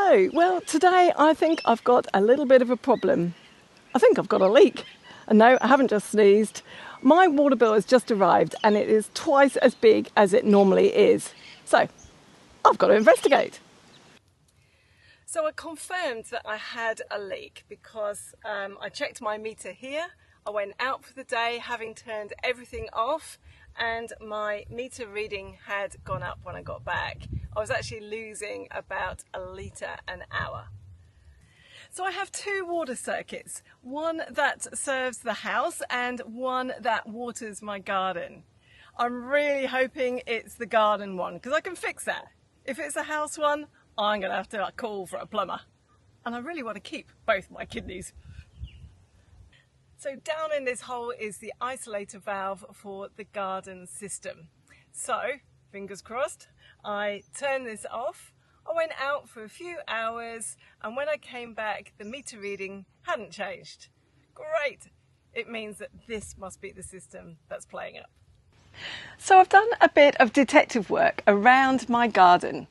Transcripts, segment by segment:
Hello, well today I think I've got a little bit of a problem. I think I've got a leak. And no, I haven't just sneezed. My water bill has just arrived and it is twice as big as it normally is. So, I've got to investigate. So I confirmed that I had a leak because I checked my meter here. I went out for the day having turned everything off and my meter reading had gone up when I got back. I was actually losing about a litre an hour. So I have two water circuits, one that serves the house and one that waters my garden. I'm really hoping it's the garden one because I can fix that. If it's a house one, I'm going to have to call for a plumber. And I really want to keep both my kidneys. So down in this hole is the isolator valve for the garden system. So, fingers crossed, I turned this off. I went out for a few hours and when I came back the meter reading hadn't changed. Great! It means that this must be the system that's playing up. So I've done a bit of detective work around my garden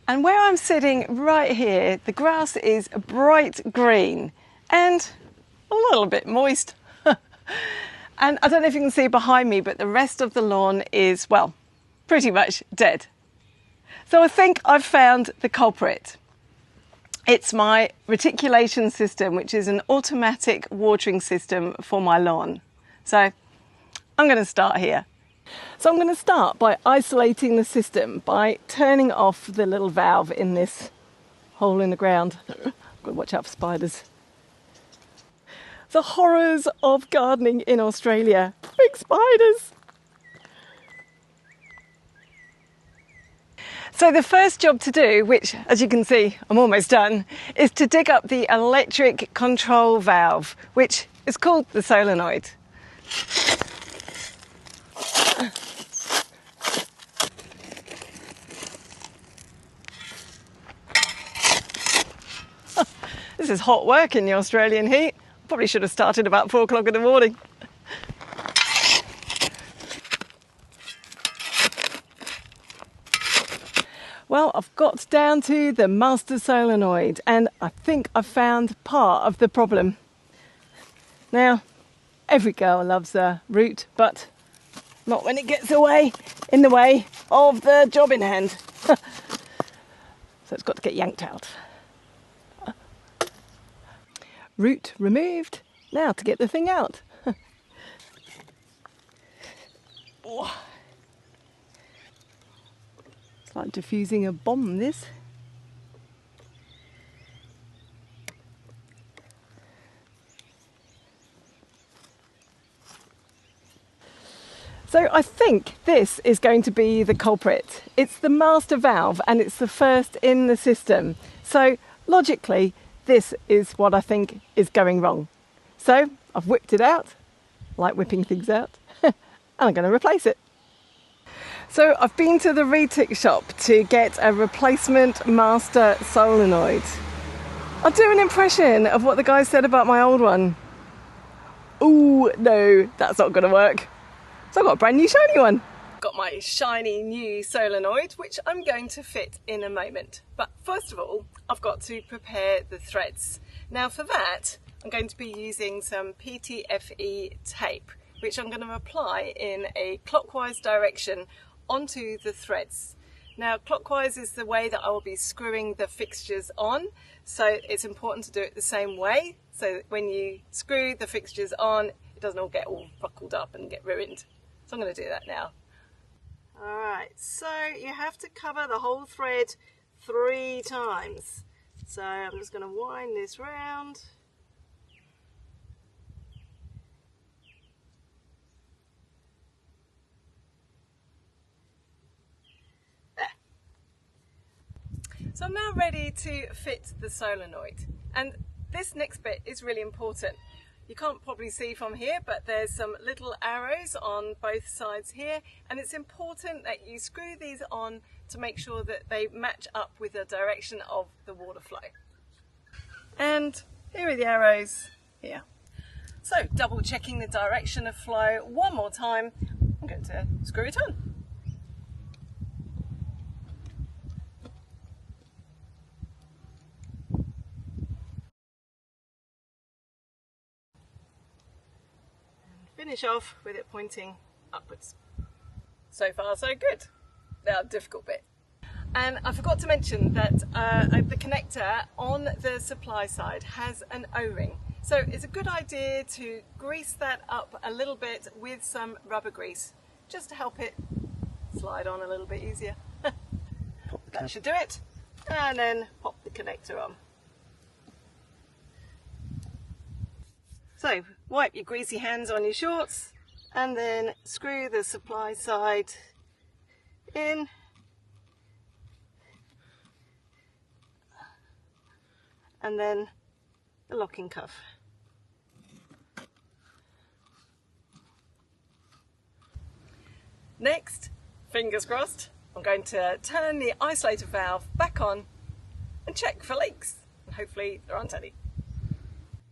and where I'm sitting right here the grass is bright green and a little bit moist. And I don't know if you can see behind me but the rest of the lawn is, well, pretty much dead. So I think I've found the culprit. It's my reticulation system, which is an automatic watering system for my lawn. So I'm going to start here. So I'm going to start by isolating the system by turning off the little valve in this hole in the ground. I've got to watch out for spiders. The horrors of gardening in Australia. Big spiders. So the first job to do, which as you can see I'm almost done, is to dig up the electric control valve, which is called the solenoid. This is hot work in the Australian heat. Probably should have started about 4 o'clock in the morning. Well, I've got down to the master solenoid and I think I've found part of the problem. Now, every girl loves a root, but not when it gets in the way of the job in hand. So it's got to get yanked out. Root removed. Now to get the thing out. Oh. It's like diffusing a bomb, this. So I think this is going to be the culprit. It's the master valve and it's the first in the system. So logically, this is what I think is going wrong. So I've whipped it out, like whipping things out, and I'm going to replace it. So I've been to the retic shop to get a replacement master solenoid. I'll do an impression of what the guy said about my old one. Ooh, no, that's not going to work. So I've got a brand new shiny one. Got my shiny new solenoid, which I'm going to fit in a moment. But first of all, I've got to prepare the threads. Now for that, I'm going to be using some PTFE tape, which I'm going to apply in a clockwise direction onto the threads. Now clockwise is the way that I will be screwing the fixtures on, so it's important to do it the same way, so that when you screw the fixtures on, it doesn't all get all buckled up and get ruined. So I'm going to do that now. Alright, so you have to cover the whole thread 3 times. So I'm just going to wind this round. There. So I'm now ready to fit the solenoid. And this next bit is really important. You can't probably see from here, but there's some little arrows on both sides here, and it's important that you screw these on to make sure that they match up with the direction of the water flow. And here are the arrows here. So double checking the direction of flow one more time, I'm going to screw it on. finish off with it pointing upwards. So far so good. Now the difficult bit. And I forgot to mention that the connector on the supply side has an O-ring. So it's a good idea to grease that up a little bit with some rubber grease, just to help it slide on a little bit easier. That should do it. And then pop the connector on. So wipe your greasy hands on your shorts and then screw the supply side in. And then the locking cuff. Next, fingers crossed, I'm going to turn the isolator valve back on and check for leaks. And hopefully there aren't any.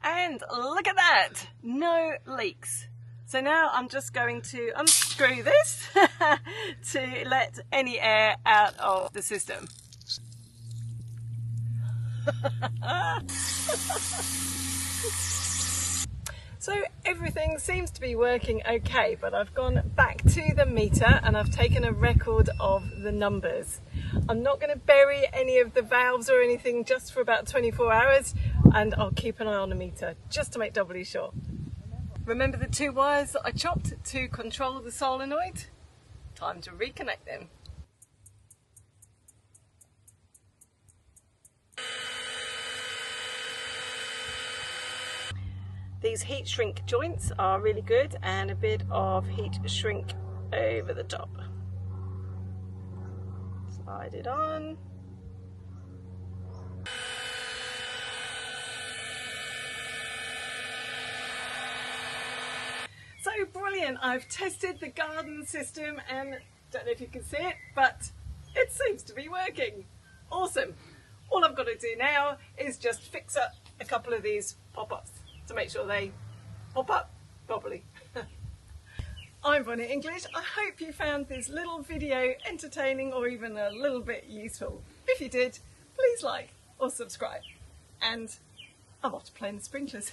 And look at that, no leaks. So now I'm just going to unscrew this to let any air out of the system. So everything seems to be working okay, but I've gone back to the meter and I've taken a record of the numbers. I'm not going to bury any of the valves or anything just for about 24 hours, and I'll keep an eye on the meter just to make doubly sure. Remember the 2 wires that I chopped to control the solenoid? Time to reconnect them. These heat shrink joints are really good, and a bit of heat shrink over the top. Slide it on. So brilliant, I've tested the garden system and don't know if you can see it, but it seems to be working. Awesome. All I've got to do now is just fix up a couple of these pop-ups to make sure they pop up properly. I'm Bonnie English. I hope you found this little video entertaining or even a little bit useful. If you did, please like or subscribe. And I'm off to play in the sprinklers.